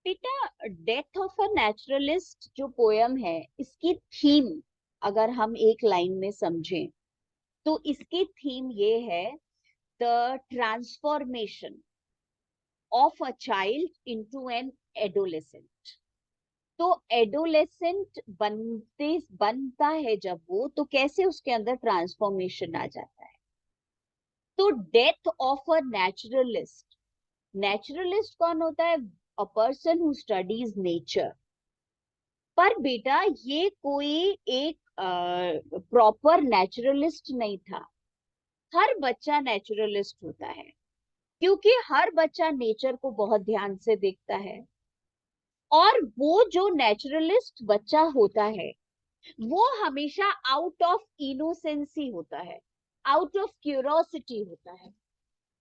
बेटा, death of a naturalist जो poem है, इसकी थीम अगर हम एक लाइन में समझें तो इसकी थीम ये है, the transformation of a child into an adolescent. तो एडोलेसेंट बनता है जब वो, तो कैसे उसके अंदर ट्रांसफॉर्मेशन आ जाता है। तो death of a naturalist, naturalist कौन होता है? A person who studies nature. पर बेटा ये कोई एक प्रॉपर नेचुरलिस्ट नहीं था। हर बच्चा नेचुरलिस्ट होता है, क्योंकि हर बच्चा नेचर को बहुत ध्यान से देखता है। और वो जो नेचुरलिस्ट बच्चा होता है वो हमेशा आउट ऑफ इनोसेंसी होता है, आउट ऑफ क्यूरोसिटी होता है।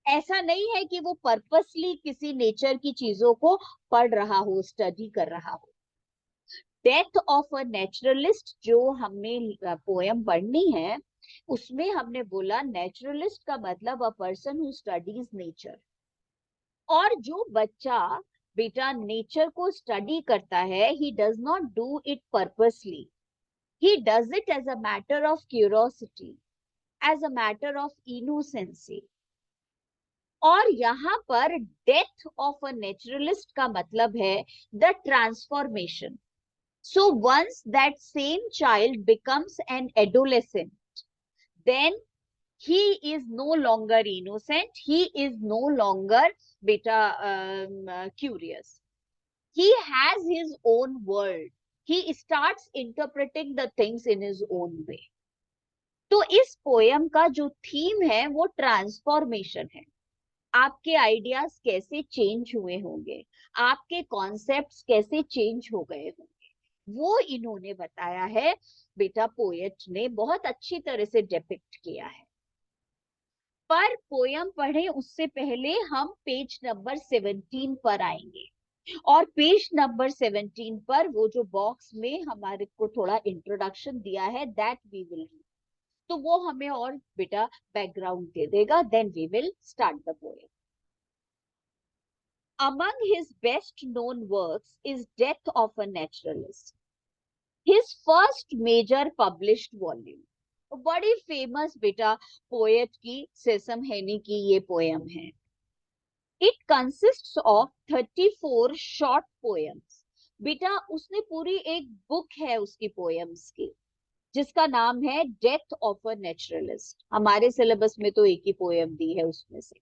ऐसा नहीं है कि वो पर्पसली किसी नेचर की चीजों को पढ़ रहा हो, स्टडी कर रहा हो। डेथ ऑफ अ नेचुरलिस्ट जो हमें पोयम पढ़नी है, उसमें हमने बोला नेचुरलिस्ट का मतलब a person who studies nature. और जो बच्चा बेटा नेचर को स्टडी करता है, he does not do it purposely, he does it as a matter of curiosity, as a matter of innocency. और यहाँ पर डेथ ऑफ अ नेचुरलिस्ट का मतलब है the transformation. So once that same child becomes an adolescent, then he is no longer innocent, he is no longer beta curious. He has his own world. He starts interpreting the things in his own way. तो इस poem का जो theme है वो transformation है। आपके ideas कैसे change हुए होंगे, आपके कॉन्सेप्ट्स कैसे चेंज हो गए होंगे, वो इन्होंने बताया है। बेटा पोएट ने बहुत अच्छी तरह से डिपिक्ट किया है। पर पोयम पढ़े उससे पहले हम पेज नंबर 17 पर आएंगे। और पेज नंबर 17 पर वो जो बॉक्स में हमारे को थोड़ा इंट्रोडक्शन दिया है, दैट वी विल, तो वो हमें और बेटा बैकग्राउंड दे देगा। Then we will start the poem. Among his best known works is Death of a Naturalist, his first major published volume। बड़ी फेमस बेटा पोएट की सेसम हेनी की ये पोएम है। It consists of 34 short poems. बेटा उसने पूरी एक बुक है उसकी पोएम्स की, जिसका नाम है डेथ ऑफ अ नेचुरलिस्ट। हमारे सिलेबस में तो एक ही पोएम दी है उसमें से।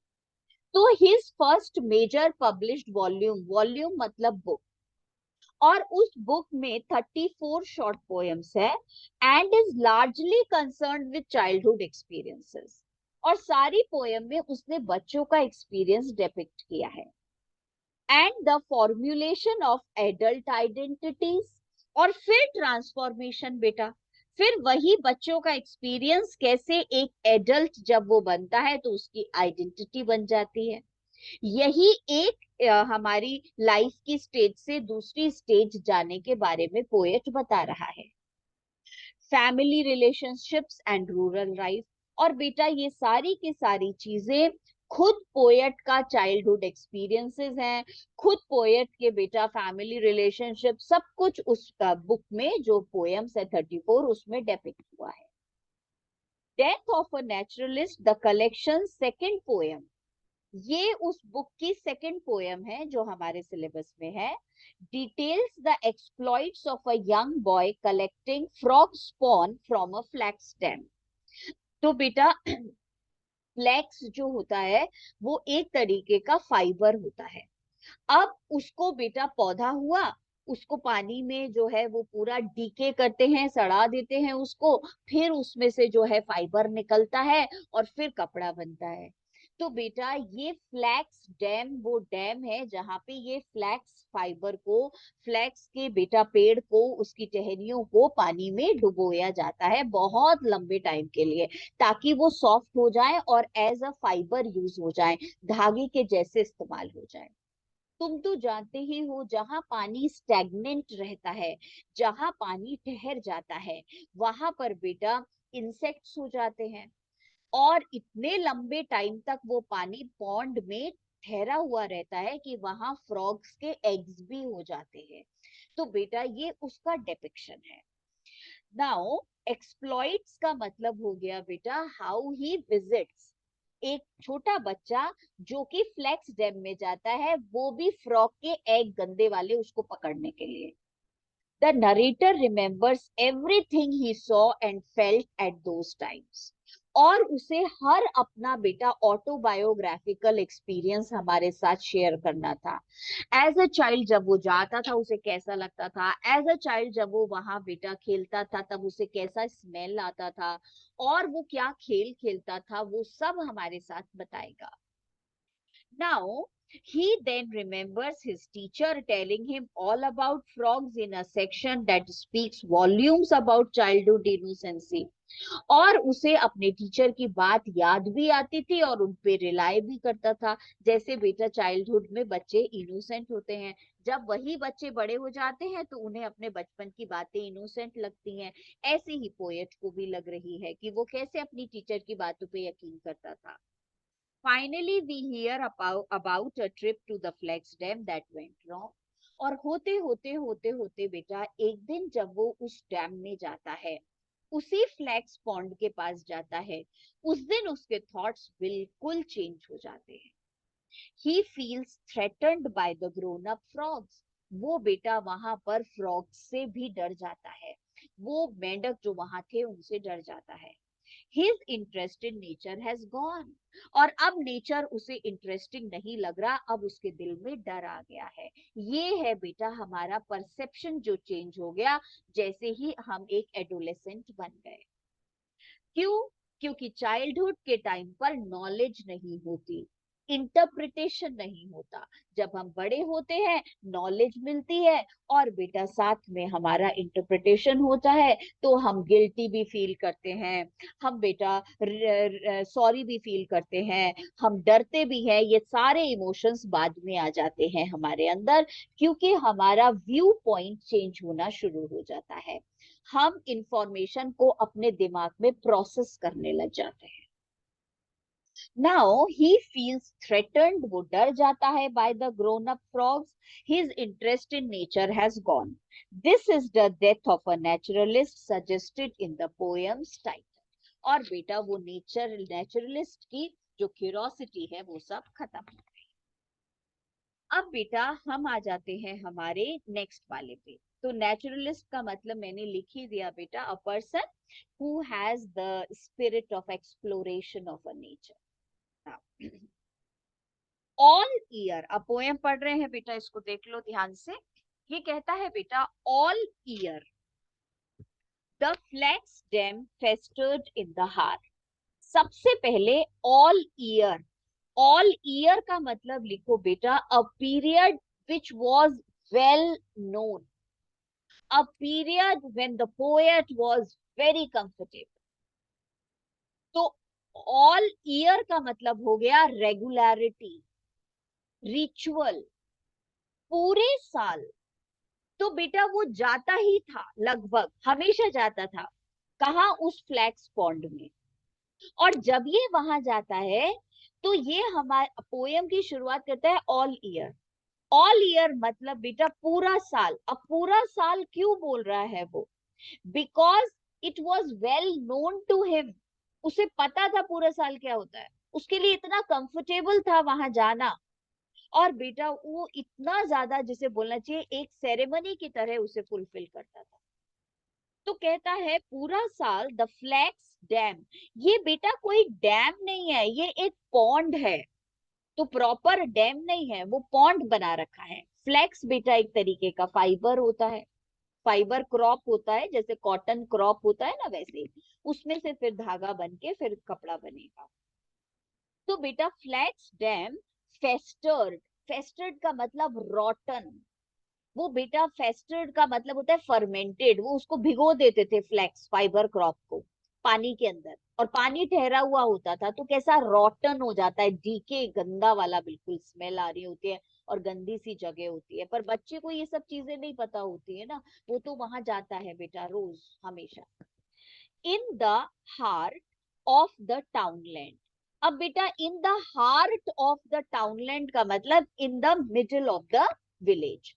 तो his first major published volume, volume मतलब बुक, और उस बुक में 34 शॉर्ट पोएम्स है and is largely concerned with childhood experiences. और सारी पोएम में उसने बच्चों का एक्सपीरियंस डिपिक्ट किया है। And the formulation of adult identities, और फिर ट्रांसफॉर्मेशन बेटा, फिर वही बच्चों का एक्सपीरियंस कैसे एक एडल्ट जब वो बनता है तो उसकी आइडेंटिटी बन जाती है। यही एक हमारी लाइफ की स्टेज से दूसरी स्टेज जाने के बारे में पोएट बता रहा है। Family relationships and rural life, और बेटा ये सारी की सारी चीजें खुद पोएट का चाइल्डहुड एक्सपीरियंसेस हैं, खुद पोएट के बेटा फैमिली रिलेशनशिप, सब कुछ उस बुक में जो पोएम्स है 34 उसमें डेपिक्ट हुआ है। Death of a naturalist the collection second poem, ये उस बुक की सेकंड पोएम है जो हमारे सिलेबस में है। Details the exploits of a young boy collecting frog spawn from a flax stem. तो बेटा फ्लैक्स जो होता है वो एक तरीके का फाइबर होता है। अब उसको बेटा पौधा हुआ, उसको पानी में जो है वो पूरा डीके करते हैं, सड़ा देते हैं उसको, फिर उसमें से जो है फाइबर निकलता है और फिर कपड़ा बनता है। तो बेटा ये फ्लैक्स डैम वो डैम है जहां पे ये फ्लैक्स फाइबर को, फ्लैक्स के बेटा पेड़ को, उसकी टहनियों को पानी में डुबोया जाता है बहुत लंबे टाइम के लिए, ताकि वो सॉफ्ट हो जाए और एज अ फाइबर यूज हो जाए, धागे के जैसे इस्तेमाल हो जाए। तुम तो जानते ही हो जहां पानी स्टैग्नेंट रहता है, जहां पानी ठहर जाता है, वहां पर बेटा इंसेक्ट्स हो जाते हैं। और इतने लंबे टाइम तक वो पानी पॉन्ड में ठहरा हुआ रहता है कि वहां फ्रॉग्स के एग्स भी हो जाते हैं। तो बेटा ये उसका डिपिक्शन है। नाउ एक्सप्लॉइट्स का मतलब हो गया बेटा हाउ ही विजिट्स। एक छोटा बच्चा जो कि फ्लेक्स डैम में जाता है, वो भी फ्रॉग के एग गंदे वाले उसको पकड़ने के लिए। The narrator remembers everything he saw and felt at those times. और उसे हर अपना बेटा ऑटोबायोग्राफिकल एक्सपीरियंस हमारे साथ शेयर करना था। एज अ चाइल्ड जब वो जाता था उसे कैसा लगता था, एज अ चाइल्ड जब वो वहां बेटा खेलता था तब उसे कैसा स्मेल आता था, और वो क्या खेल खेलता था, वो सब हमारे साथ बताएगा। Now, he then remembers his teacher telling him all about frogs in a section that speaks volumes about childhood innocency. और उसे अपने टीचर की बात याद भी आती थी और उन पे रिलाई भी करता था। जैसे बेटा चाइल्डहुड में बच्चे इनोसेंट होते हैं, जब वही बच्चे बड़े हो जाते हैं तो उन्हें अपने बचपन की बातें इनोसेंट लगती हैं। ऐसे ही पोएट को भी लग रही है कि वो कैसे अपनी टीचर की बातों पे यकीन करता था। Finally, we hear about a trip to the Flex Dam that went wrong. और होते होते बेटा एक दिन जब वो उस डैम में जाता है, उसी फ्लैक्स पॉन्ड के पास जाता है, उस दिन उसके थॉट्स बिल्कुल चेंज हो जाते हैं। He feels threatened by the grown up frogs. वो बेटा वहां पर फ्रॉग से भी डर जाता है, वो मेंढक जो वहां थे उनसे डर जाता है। His interest in nature has gone. और अब नेचर उसे इंटरेस्टिंग नहीं लग रहा, अब उसके दिल में डर आ गया है। ये है बेटा हमारा परसेप्शन जो चेंज हो गया जैसे ही हम एक एडोलेसेंट बन गए। क्यों? क्योंकि चाइल्डहुड के टाइम पर नॉलेज नहीं होती, इंटरप्रिटेशन नहीं होता। जब हम बड़े होते हैं नॉलेज मिलती है और बेटा साथ में हमारा इंटरप्रिटेशन होता है, तो हम गिल्टी भी फील करते हैं, हम बेटा सॉरी भी फील करते हैं, हम डरते भी हैं। ये सारे इमोशंस बाद में आ जाते हैं हमारे अंदर, क्योंकि हमारा व्यू पॉइंट चेंज होना शुरू हो जाता है। हम इंफॉर्मेशन को अपने दिमाग में प्रोसेस करने लग जाते हैं। नाउ ही फील्स थ्रेटन्ड, वो डर जाता है by the grown up frogs. His interest in nature has gone. This is the death of a naturalist suggested in the poems title. और बेटा वो नेचुरलिस्ट की जो क्यूरोसिटी है वो सब खत्म हो गई। अब बेटा हम आ जाते हैं हमारे नेक्स्ट वाले पे। तो नेचुरलिस्ट का मतलब मैंने लिख ही दिया बेटा, a person who has the spirit of exploration of a nature. All year, अब पोएम पढ़ रहे हैं बेटा, इसको देख लो ध्यान से। ये कहता है बेटा all year the flax dam festered in the heart. सबसे पहले ऑल ईयर, ऑल ईयर का मतलब लिखो बेटा a period which was well known, a period when the poet was very comfortable. तो ऑल ईयर का मतलब हो गया रेगुलरिटी, रिचुअल, पूरे साल। तो बेटा वो जाता ही था, लगभग हमेशा जाता था। कहाँ? उस फ्लैक्स पॉन्ड में। और जब ये वहां जाता है तो ये हमारे पोयम की शुरुआत करता है ऑल ईयर। ऑल ईयर मतलब बेटा पूरा साल। अब पूरा साल क्यों बोल रहा है वो? Because it was well known to him. उसे पता था पूरा साल क्या होता है, उसके लिए इतना कंफर्टेबल था वहां जाना। और बेटा वो इतना ज्यादा, जिसे बोलना चाहिए एक सेरेमनी की तरह उसे फुलफिल करता था। तो कहता है पूरा साल द फ्लैक्स डैम। ये बेटा कोई डैम नहीं है, ये एक पॉन्ड है। तो प्रॉपर डैम नहीं है, वो पॉन्ड बना रखा है। फ्लैक्स बेटा एक तरीके का फाइबर होता है, फाइबर क्रॉप होता है, जैसे कॉटन क्रॉप होता है ना, वैसे उसमें से फिर धागा बन के फिर कपड़ा बनेगा। तो बेटा फ्लैक्स डैम फेस्टर्ड, फेस्टर्ड का मतलब रॉटन। वो बेटा फेस्टर्ड का मतलब होता है फर्मेंटेड। वो उसको भिगो देते थे फ्लैक्स फाइबर क्रॉप को पानी के अंदर, और पानी ठहरा हुआ होता था तो कैसा रॉटन हो जाता है, डीके, गंदा वाला, बिल्कुल स्मेल आ रही होती है और गंदी सी जगह होती है। पर बच्चे को ये सब चीजें नहीं पता होती है ना, वो तो वहां जाता है बेटा रोज हमेशा। In the heart of the townland. अब बेटा in the heart of the townland का मतलब in the middle of the village.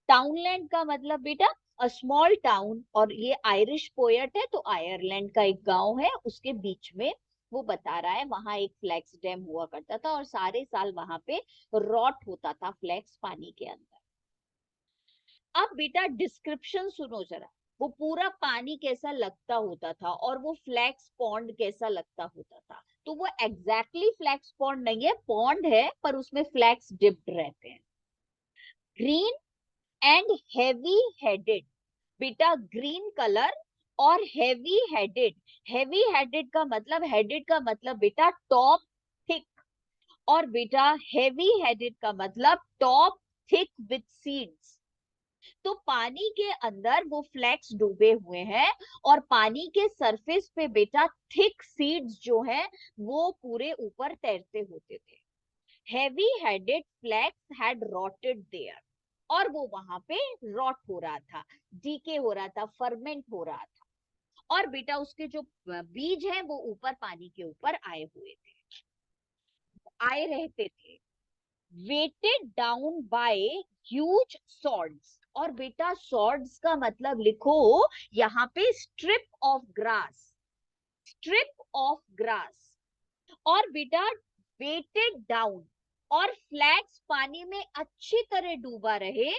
Townland का मतलब बेटा अ स्मॉल टाउन, और ये आयरिश पोएट है तो आयरलैंड का एक गांव है, उसके बीच में वो बता रहा है वहां एक फ्लेक्स डैम हुआ करता था और सारे साल वहां पे रॉट होता था फ्लेक्स पानी के अंदर। अब बेटा डिस्क्रिप्शन सुनो जरा, वो पूरा पानी कैसा लगता होता था और वो फ्लैक्स पॉन्ड कैसा लगता होता था। तो वो एग्जैक्टली फ्लैक्स पॉन्ड नहीं है, पॉन्ड है पर उसमें फ्लैक्स डिप्ड रहते हैं। ग्रीन एंड हेवी हेडेड, बेटा ग्रीन कलर और हेवी हेडेड। हेवी हेडेड का मतलब, हेडेड का मतलब बेटा टॉप थिक, और बेटा हेवी हेडेड का मतलब टॉप थिक विथ सीड्स। तो पानी के अंदर वो फ्लैक्स डूबे हुए हैं और पानी के सरफेस पे बेटा थिक सीड्स जो है वो पूरे ऊपर तैरते होते थे। Heavy headed flax had rotted there, और वो वहां पे रॉट हो रहा था, डीके हो रहा था, फर्मेंट हो रहा था। और बेटा उसके जो बीज हैं वो ऊपर पानी के ऊपर आए हुए थे, आए रहते थे। Weighted down by huge sods, और बेटा सॉर्ड्स का मतलब लिखो यहाँ पे strip of grass, strip of grass. और बेटा वेटेड डाउन, और फ्लैग्स पानी में अच्छी तरह डूबा रहे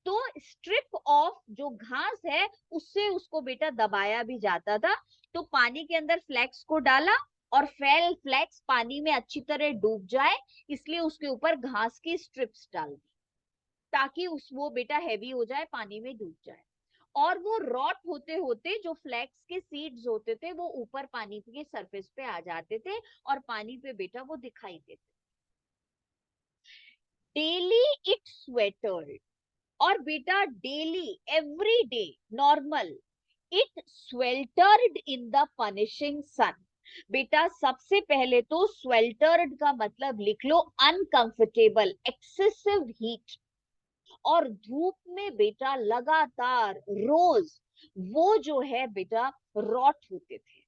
तो स्ट्रिप ऑफ जो घास है उससे उसको बेटा दबाया भी जाता था। तो पानी के अंदर फ्लैक्स को डाला और फ्लैक्स पानी में अच्छी तरह डूब जाए, इसलिए उसके ऊपर घास की स्ट्रिप्स डाल दी ताकि उस वो बेटा हैवी हो जाए, पानी में डूब जाए। और वो रॉट होते होते जो फ्लैक्स के सीड्स होते थे वो ऊपर पानी के सरफेस पे आ जाते थे और पानी पे बेटा वो दिखाई देते। डेली इट स्वेटर्ड, और बेटा daily every day normal, it sweltered in the punishing sun. बेटा सबसे पहले तो स्वेल्टर्ड का मतलब लिख लो अनकंफर्टेबल, एक्सेसिव हीट, और धूप में बेटा लगातार रोज वो जो है बेटा रॉट होते थे।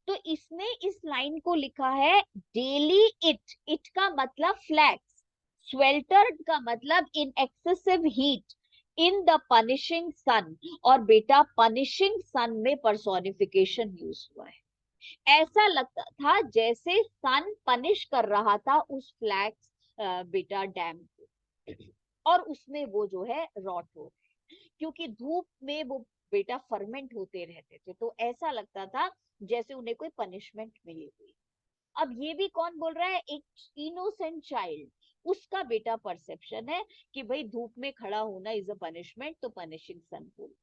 तो इसने इस लाइन को लिखा है डेली इट, इट का मतलब फ्लैक्स, स्वेल्टर्ड का मतलब in excessive heat, in the punishing sun, और बेटा पनिशिंग सन में पर्सोनिफिकेशन यूज हुआ है। ऐसा लगता था जैसे सन पनिश कर रहा था उस फ्लैक्स बेटा डैम को, और उसमें वो जो है रॉट हो, क्योंकि धूप में वो बेटा फर्मेंट होते रहते थे तो ऐसा लगता था जैसे उन्हें कोई पनिशमेंट मिली हुई। अब ये भी कौन बोल रहा है, एक इनोसेंट चाइल्ड, उसका बेटा परसेप्शन है कि भाई धूप में खड़ा होना इज अ पनिशमेंट, तो पनिशिंग सन बोल।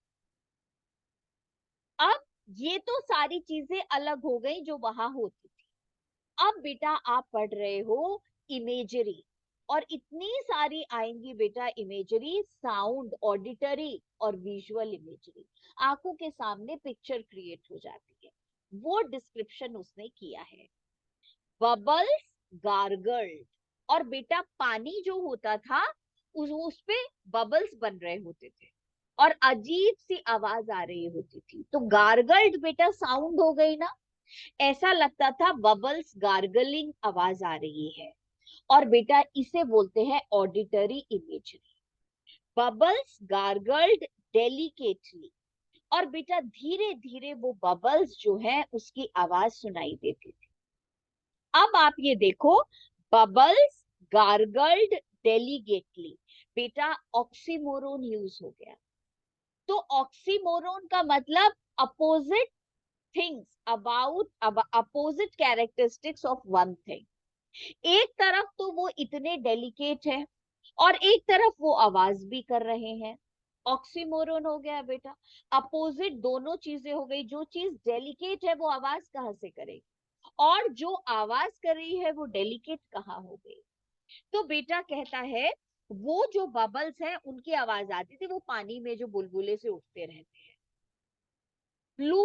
अब ये तो सारी चीजें अलग हो गई जो वहां होती थी। अब बेटा आप पढ़ रहे हो इमेजरी, और इतनी सारी आएंगी बेटा इमेजरी, साउंड, ऑडिटरी और विजुअल इमेजरी, आंखों के सामने पिक्चर क्रिएट हो जाती है। वो डिस्क्रिप्शन उसने किया है। बबल्स गार्गल्ड, और बेटा पानी जो होता था उस पे बबल्स बन रहे होते थे और अजीब सी आवाज आ रही होती थी, तो गार्गल्ड बेटा साउंड हो गई ना, ऐसा लगता था बबल्स गार्गलिंग आवाज आ रही है। और बेटा इसे बोलते हैं ऑडिटरी इमेजरी। बबल्स गार्गल्ड डेलिकेटली, और बेटा धीरे धीरे वो बबल्स जो है उसकी आवाज सुनाई देती थी। अब आप ये देखो, बबल्स गार्गल्ड डेलीगेटली, बेटा ऑक्सीमोरोन यूज हो गया। तो ऑक्सीमोरोन का मतलब opposite things about opposite characteristics of one thing. एक तरफ तो वो इतने डेलिकेट है और एक तरफ वो आवाज भी कर रहे हैं, ऑक्सीमोरोन हो गया बेटा। अपोजिट दोनों चीजें हो गई, जो चीज डेलिकेट है वो आवाज कहाँ से करेगी, और जो आवाज कर रही है वो डेलिकेट कहाँ हो गई। तो बेटा कहता है वो जो बबल्स हैं उनकी आवाज आती थी, वो पानी में जो बुलबुले से उठते रहते हैं। ब्लू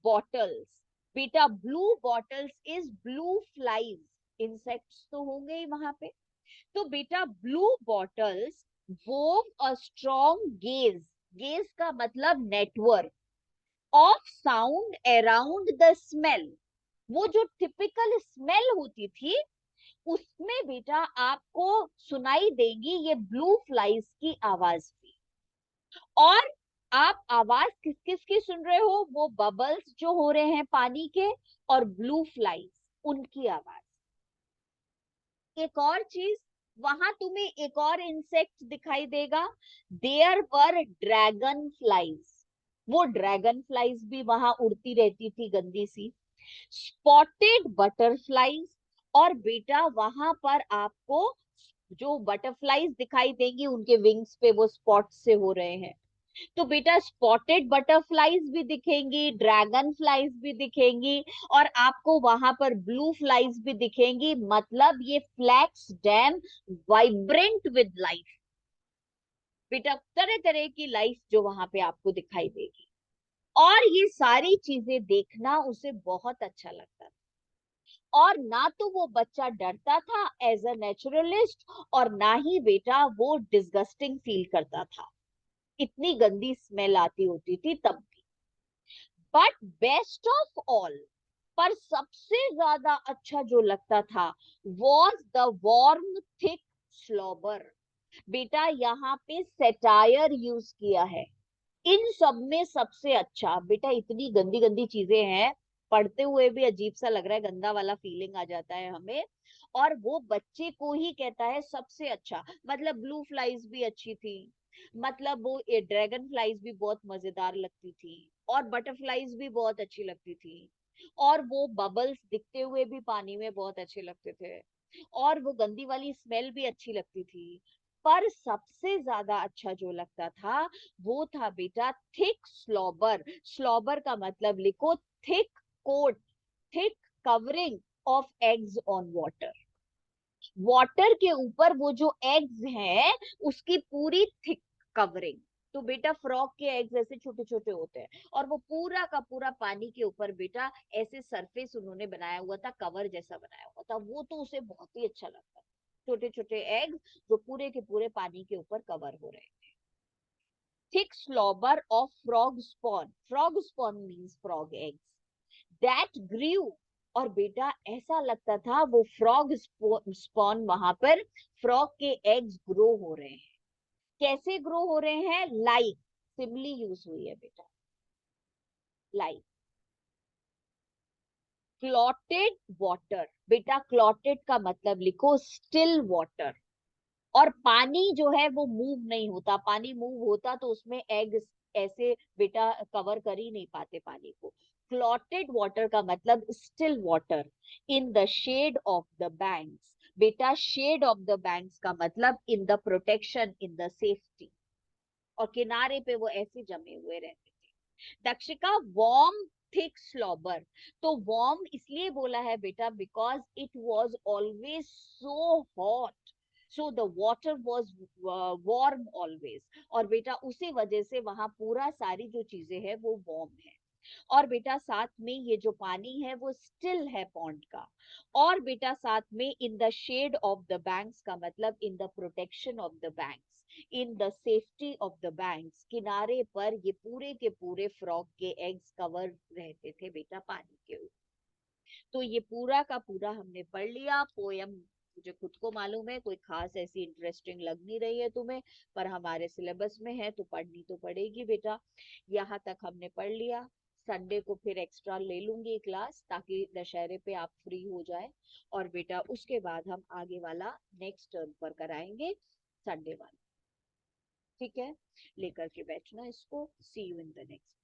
बॉटल्स, बेटा blue bottles is blue flies, insects तो होंगे ही वहां पे। तो बेटा blue bottles वोव a strong gauge, gauge का मतलब network of sound around the smell, वो जो टिपिकल स्मेल होती थी उसमें बेटा आपको सुनाई देगी ये ब्लू फ्लाइज की आवाज भी। और आप आवाज किस किस की सुन रहे हो, वो बबल्स जो हो रहे हैं पानी के और ब्लू फ्लाइज उनकी आवाज। एक और चीज, वहां तुम्हें एक और इंसेक्ट दिखाई देगा, देयर वर ड्रैगन फ्लाइज। वो ड्रैगन फ्लाइज भी वहां उड़ती रहती थी गंदी सी, स्पॉटेड बटरफ्लाईज। और बेटा वहां पर आपको जो बटरफ्लाईज दिखाई देंगी उनके विंग्स पे वो स्पॉट से हो रहे हैं, तो बेटा स्पॉटेड बटरफ्लाईज भी दिखेंगी, ड्रैगन फ्लाइज भी दिखेंगी, और आपको वहां पर ब्लू फ्लाइज भी दिखेंगी। मतलब ये flax dam vibrant with life. बेटा तरह तरह की लाइफ जो वहां पे आपको दिखाई देगी, और ये सारी चीजें देखना उसे बहुत अच्छा लगता था। और ना तो वो बच्चा डरता था एज अ नेचुरलिस्ट, और ना ही बेटा वो डिस्गस्टिंग फील करता था, इतनी गंदी स्मेल आती होती थी तब भी। बट बेस्ट ऑफ ऑल, पर सबसे ज्यादा अच्छा जो लगता था वॉज द वार्म थिक स्लॉबर। बेटा यहाँ पे सेटायर यूज किया है इन सब में सबसे अच्छा। बेटा इतनी गंदी गंदी चीजें हैं, पढ़ते हुए भी अजीब सा लग रहा है, गंदा वाला फीलिंग आ जाता है हमें। और वो बच्चे को ही कहता है सबसे अच्छा। मतलब ब्लू फ्लाइज भी अच्छी थी, मतलब वो ड्रैगन फ्लाइज भी बहुत मजेदार लगती थी, और बटरफ्लाइज भी बहुत अच्छी लगती थी, और वो बबल्स दिखते हुए भी पानी में बहुत अच्छे लगते थे, और वो गंदी वाली स्मेल भी अच्छी लगती थी। पर सबसे ज्यादा अच्छा जो लगता था वो था बेटा थिक स्लॉबर। स्लॉबर का मतलब लिखो thick coat, thick covering of eggs on water. Water के ऊपर वो जो एग्स हैं उसकी पूरी थिक कवरिंग। तो बेटा फ्रॉग के एग्स ऐसे छोटे छोटे होते हैं, और वो पूरा का पूरा पानी के ऊपर बेटा ऐसे सरफेस उन्होंने बनाया हुआ था, कवर जैसा बनाया हुआ था। वो तो उसे बहुत ही अच्छा लगता, छोटे छोटे एग्स जो पूरे के पूरे पानी के ऊपर कवर हो रहे हैं। Thick slobber of frog spawn. Frog spawn means frog eggs that grew. और बेटा ऐसा लगता था वो फ्रॉग स्पॉन वहां पर फ्रॉग के एग्स ग्रो हो रहे हैं। कैसे ग्रो हो रहे हैं? लाइक, सिमली यूज हुई है बेटा, लाइक क्लॉटेड वाटर। बेटा क्लॉटेड का मतलब लिखो स्टिल वाटर। और पानी जो है वो मूव नहीं होता, पानी मूव होता तो उसमें एग ऐसे बेटा कवर कर ही नहीं पाते पानी को। क्लॉटेड वाटर का मतलब still water in the shade of the banks. बेटा शेड ऑफ द बैंक्स का मतलब in the protection, in the safety. और किनारे पे वो ऐसे जमे हुए रहते थे। दक्षिका वार्म थिक स्लॉबर। तो वार्म इसलिए बोला है बेटा because it was always so hot, so the water was warm always. और बेटा उसी वजह से वहां पूरा सारी जो चीजें हैं वो वार्म है। और बेटा साथ में ये जो पानी है वो स्टिल है पॉन्ड का। और बेटा साथ में in the shade of the banks का मतलब in the protection of the banks, in the safety of the banks. किनारे पर ये पूरे के पूरे फ्रॉग के एग्स कवर रहते थे बेटा पानी के ऊपर। तो ये पूरा का पूरा हमने पढ़ लिया पोयम। मुझे खुद को मालूम है कोई खास ऐसी इंटरेस्टिंग लग नहीं रही है तुम्हें, पर हमारे सिलेबस में है तो पढ़नी तो पड़ेगी बेटा। यहाँ तक हमने पढ़ लिया। संडे को फिर एक्स्ट्रा ले लूंगी क्लास ताकि दशहरे पे आप फ्री हो जाए, और बेटा उसके बाद हम आगे वाला नेक्स्ट टर्म पर कराएंगे संडे वाला। ठीक है, लेकर के बैठना इसको। See you in the next.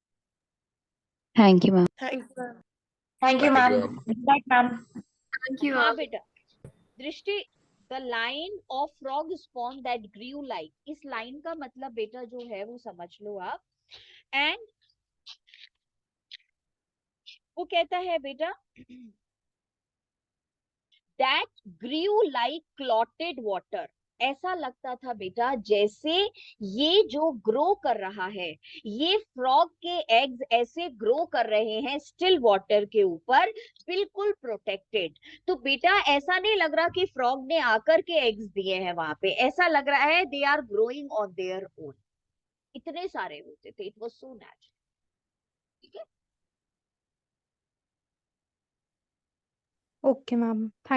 Thank you ma'am. Thank you ma'am. Thank you Thank you, ma'am. ma'am. Good night ma'am. Thank you हाँ मैम। बेटा, Drishti, the line of frog spawn that grew like, इस line का मतलब बेटा जो है वो समझ लो आप। एंड वो कहता है बेटा that grew like clotted water. ऐसा लगता था बेटा जैसे ये जो ग्रो कर रहा है, ये फ्रॉग के एग्स ऐसे ग्रो कर रहे हैं स्टिल वाटर के ऊपर, बिल्कुल प्रोटेक्टेड। तो बेटा ऐसा नहीं लग रहा कि फ्रॉग ने आकर के एग्स दिए हैं वहां पे, ऐसा लग रहा है they are growing on their own. इतने सारे होते थे, इट वाज सो नेचुरल। ठीक है। Okay ma'am, thank